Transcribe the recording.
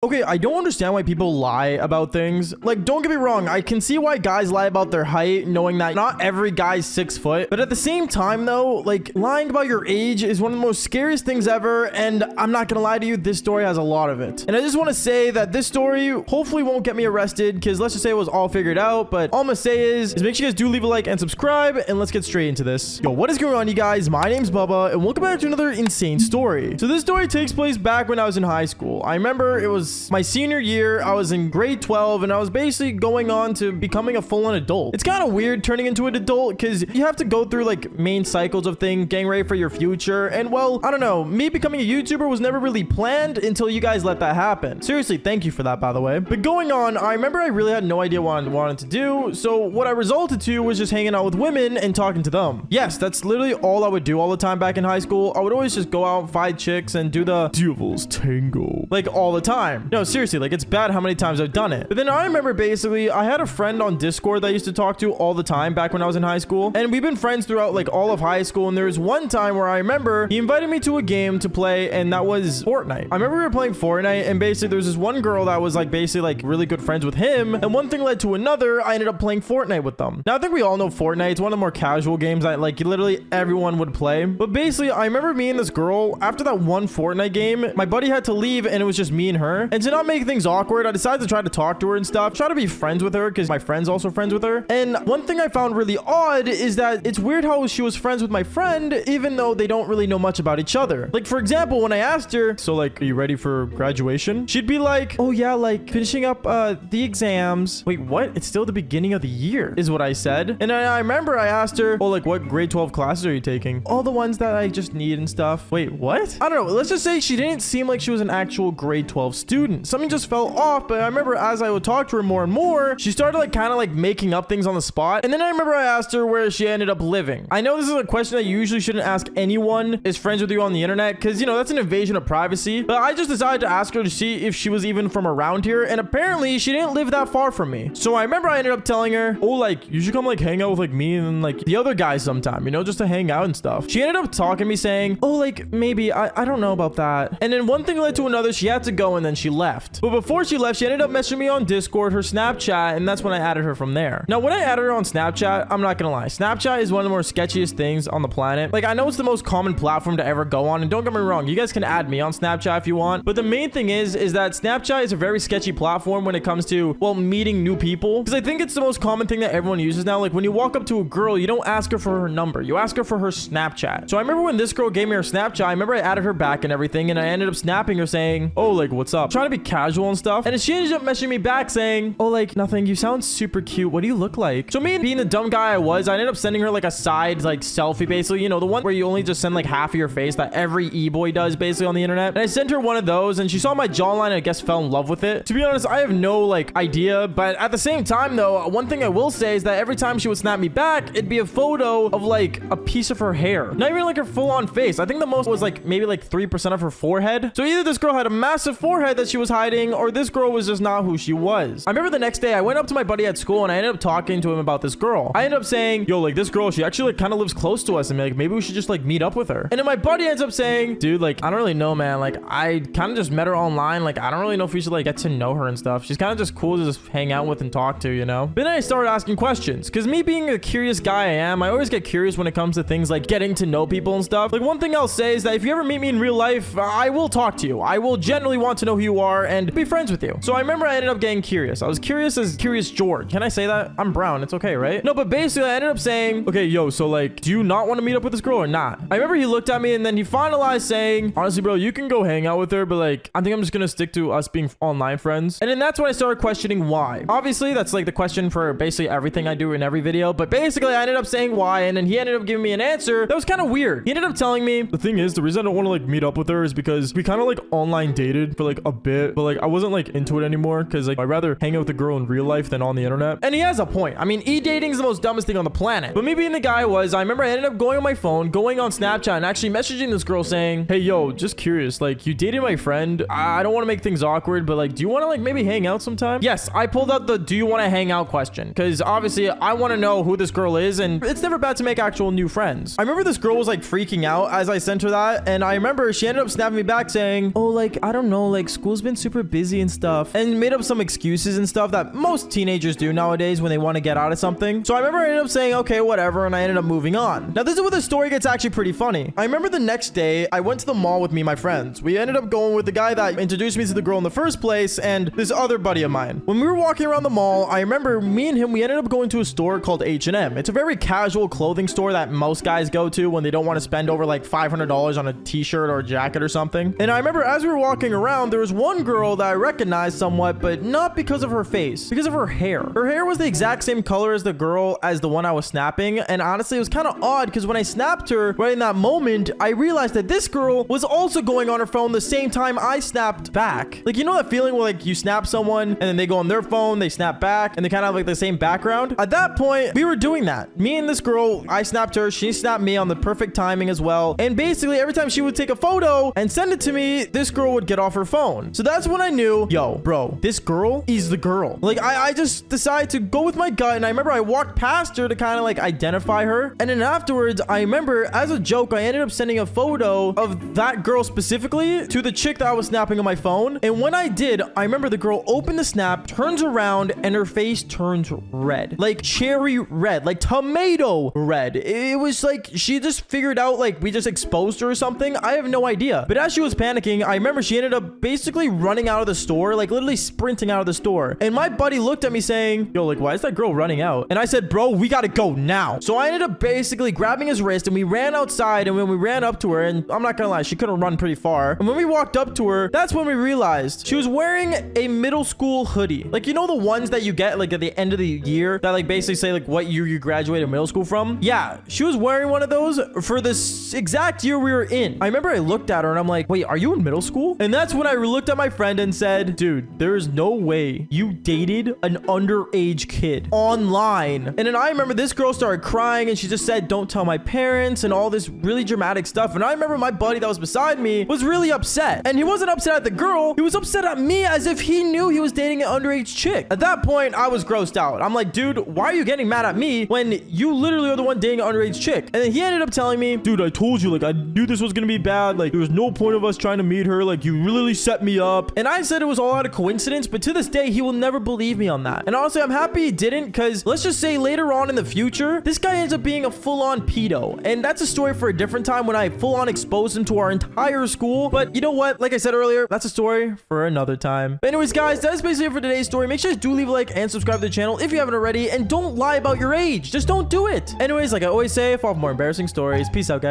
Okay, I don't understand why people lie about things. Like, don't get me wrong, I can see why guys lie about their height, knowing that not every guy's 6 foot. But at the same time, though, like, lying about your age is one of the most scariest things ever, and I'm not gonna lie to you, this story has a lot of it. And I just want to say that this story hopefully won't get me arrested, because let's just say it was all figured out. But all I'm gonna say is make sure you guys do leave a like and subscribe, and let's get straight into this. Yo, what is going on, you guys? My name's Bubba, and welcome back to another insane story. So this story takes place back when I was in high school. I remember it was my senior year. I was in grade 12 and I was basically going on to becoming a full-on adult. It's kind of weird turning into an adult because you have to go through like main cycles of things, getting ready for your future. And well, I don't know, me becoming a YouTuber was never really planned until you guys let that happen. Seriously, thank you for that, by the way. But going on, I remember I really had no idea what I wanted to do. So what I resulted to was just hanging out with women and talking to them. Yes, that's literally all I would do all the time back in high school. I would always just go out, find chicks, and do the devil's tango like all the time. No, seriously, like it's bad how many times I've done it. But then I remember basically I had a friend on Discord that I used to talk to all the time back when I was in high school, and we've been friends throughout like all of high school. And there was one time where I remember he invited me to a game to play, and that was Fortnite. I remember we were playing Fortnite, and basically there was this one girl that was like basically like really good friends with him, and one thing led to another. I ended up playing Fortnite with them. Now I think we all know Fortnite. It's one of the more casual games that like literally everyone would play. But basically I remember me and this girl, after that one Fortnite game, my buddy had to leave and it was just me and her. And to not make things awkward, I decided to try to talk to her and stuff, try to be friends with her because my friend's also friends with her. And one thing I found really odd is that it's weird how she was friends with my friend even though they don't really know much about each other. Like, for example, when I asked her, so like, are you ready for graduation? She'd be like, oh yeah, like finishing up the exams. Wait, what? It's still the beginning of the year is what I said. And I remember I asked her, oh, like what grade 12 classes are you taking? All the ones that I just need and stuff. Wait, what? I don't know. Let's just say she didn't seem like she was an actual grade 12 student. Something just fell off. But I remember as I would talk to her more and more, she started like kind of like making up things on the spot. And then I remember I asked her where she ended up living. I know this is a question that you usually shouldn't ask anyone is friends with you on the internet because, you know, that's an invasion of privacy. But I just decided to ask her to see if she was even from around here. And apparently she didn't live that far from me. So I remember I ended up telling her, oh, like you should come like hang out with like me and like the other guys sometime, you know, just to hang out and stuff. She ended up talking to me saying, oh, like maybe I don't know about that. And then one thing led to another. She had to go and then she left. But before she left, she ended up messaging me on Discord, her Snapchat, and that's when I added her from there. Now, when I added her on Snapchat, I'm not gonna lie, Snapchat is one of the more sketchiest things on the planet. Like, I know it's the most common platform to ever go on, and don't get me wrong, you guys can add me on Snapchat if you want, but the main thing is that Snapchat is a very sketchy platform when it comes to, well, meeting new people, because I think it's the most common thing that everyone uses now. Like, when you walk up to a girl, you don't ask her for her number, you ask her for her Snapchat. So I remember when this girl gave me her Snapchat, I remember I added her back and everything, and I ended up snapping her saying, oh, like, what's up? Trying to be casual and stuff, and then she ended up messaging me back saying, oh, like, nothing, you sound super cute, what do you look like? So me being the dumb guy I was, I ended up sending her like a side like selfie, basically, you know, the one where you only just send like half of your face that every e-boy does basically on the internet. And I sent her one of those and she saw my jawline and I guess fell in love with it. To be honest, I have no like idea, but at the same time though, one thing I will say is that every time she would snap me back, it'd be a photo of like a piece of her hair, not even like her full-on face. I think the most was like maybe like 3% of her forehead. So either this girl had a massive forehead that she was hiding, or this girl was just not who she was. I remember the next day I went up to my buddy at school and I ended up talking to him about this girl. I ended up saying, yo, like this girl, she actually like kind of lives close to us, and like maybe we should just like meet up with her. And then my buddy ends up saying, dude, like I don't really know, man, like I kind of just met her online, like I don't really know if we should like get to know her and stuff. She's kind of just cool to just hang out with and talk to, you know. Then I started asking questions because me being a curious guy I am, I always get curious when it comes to things like getting to know people and stuff. Like one thing I'll say is that if you ever meet me in real life, I will talk to you. I will genuinely want to know who you are and be friends with you. So I remember I ended up getting curious. I was curious as Curious George. Can I say that? I'm brown. It's okay, right? No, but basically I ended up saying, okay, yo, so like, do you not want to meet up with this girl or not? I remember he looked at me and then he finalized saying, honestly, bro, you can go hang out with her, but like, I think I'm just gonna stick to us being online friends. And then that's when I started questioning why. Obviously, that's like the question for basically everything I do in every video, but basically I ended up saying why, and then he ended up giving me an answer that was kind of weird. He ended up telling me, the thing is, the reason I don't want to like meet up with her is because we kind of like online dated for like a bit, but like I wasn't like into it anymore because like I'd rather hang out with a girl in real life than on the internet. And he has a point. I mean, e-dating is the most dumbest thing on the planet. But me being the guy I was, I remember I ended up going on my phone, going on Snapchat, and actually messaging this girl saying, hey, yo, just curious, like you dated my friend. I don't want to make things awkward, but like, do you want to like maybe hang out sometime? Yes, I pulled out the do you want to hang out question because obviously I want to know who this girl is, and it's never bad to make actual new friends. I remember this girl was like freaking out as I sent her that, and I remember she ended up snapping me back saying, oh, like, I don't know, like school school's been super busy and stuff, and made up some excuses and stuff that most teenagers do nowadays when they want to get out of something. So I remember I ended up saying, okay, whatever, and I ended up moving on. Now, this is where the story gets actually pretty funny. I remember the next day, I went to the mall with me and my friends. We ended up going with the guy that introduced me to the girl in the first place and this other buddy of mine. When we were walking around the mall, I remember me and him, we ended up going to a store called H&M. It's a very casual clothing store that most guys go to when they don't want to spend over like $500 on a t-shirt or a jacket or something. And I remember as we were walking around, there was one girl that I recognized somewhat, but not because of her face, because of her hair. Her hair was the exact same color as the girl as the one I was snapping. And honestly, it was kind of odd because when I snapped her right in that moment, I realized that this girl was also going on her phone the same time I snapped back. Like, you know that feeling where like you snap someone and then they go on their phone, they snap back, and they kind of have like the same background? At that point, we were doing that. Me and this girl, I snapped her, she snapped me on the perfect timing as well. And basically every time she would take a photo and send it to me, this girl would get off her phone. So that's when I knew, yo, bro, this girl is the girl. Like, I just decided to go with my gut, and I remember I walked past her to kind of like identify her. And then afterwards, I remember as a joke, I ended up sending a photo of that girl specifically to the chick that I was snapping on my phone. And when I did, I remember the girl opened the snap, turns around, and her face turns red. Like cherry red, like tomato red. It was like she just figured out like we just exposed her or something. I have no idea. But as she was panicking, I remember she ended up basically running out of the store, like literally sprinting out of the store. And my buddy looked at me saying, yo, like, why is that girl running out? And I said, bro, we gotta go now. So I ended up basically grabbing his wrist and we ran outside. And when we ran up to her, and I'm not gonna lie, she couldn't run pretty far. And when we walked up to her, that's when we realized she was wearing a middle school hoodie. Like, you know, the ones that you get like at the end of the year that like basically say like what year you graduated middle school from? Yeah, she was wearing one of those for this exact year we were in. I remember I looked at her and I'm like, wait, are you in middle school? And that's when I looked at my friend and said, dude, there is no way you dated an underage kid online. And then I remember this girl started crying and she just said, don't tell my parents, and all this really dramatic stuff. And I remember my buddy that was beside me was really upset. And he wasn't upset at the girl, he was upset at me as if he knew he was dating an underage chick. At that point, I was grossed out. I'm like, dude, why are you getting mad at me when you literally are the one dating an underage chick? And then he ended up telling me, dude, I told you, like, I knew this was gonna be bad. Like, there was no point of us trying to meet her. Like, you really set me up. And I said it was all out of coincidence, but to this day, he will never believe me on that. And honestly, I'm happy he didn't, because let's just say later on in the future, this guy ends up being a full-on pedo. And that's a story for a different time when I full-on exposed him to our entire school. But you know what? Like I said earlier, that's a story for another time. But anyways, guys, that's basically it for today's story. Make sure you do leave a like and subscribe to the channel if you haven't already. And don't lie about your age. Just don't do it. Anyways, like I always say, follow for more embarrassing stories. Peace out, guys.